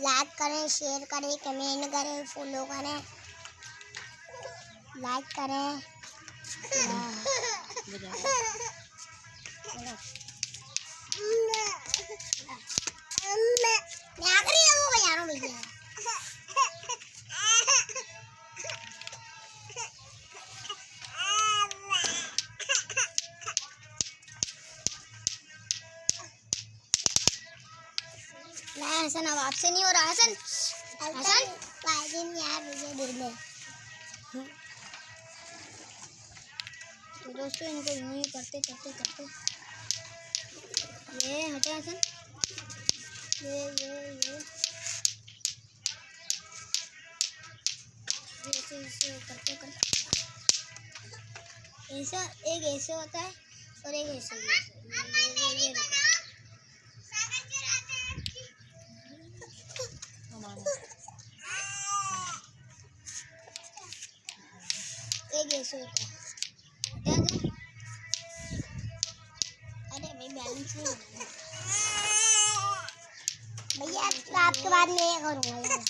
Like करें, share करें, comment करें, फॉलो करें, लाइक करें। मैं आखिरी वो बजा रहा हूँ भैया। हसन अब आपसे नहीं हो रहा। हसन हसन यार मुझे दे दे। तो दोस्तों इनको यूं ही करते करते करते ये हटे हसन, ये ऐसे करते करते ऐसा एक ऐसे होता है और एक ऐसे ये एक ऐसे होता है। अरे भाई बैलेंस नहीं भैया, आपके बाद मैं करूँगा यार।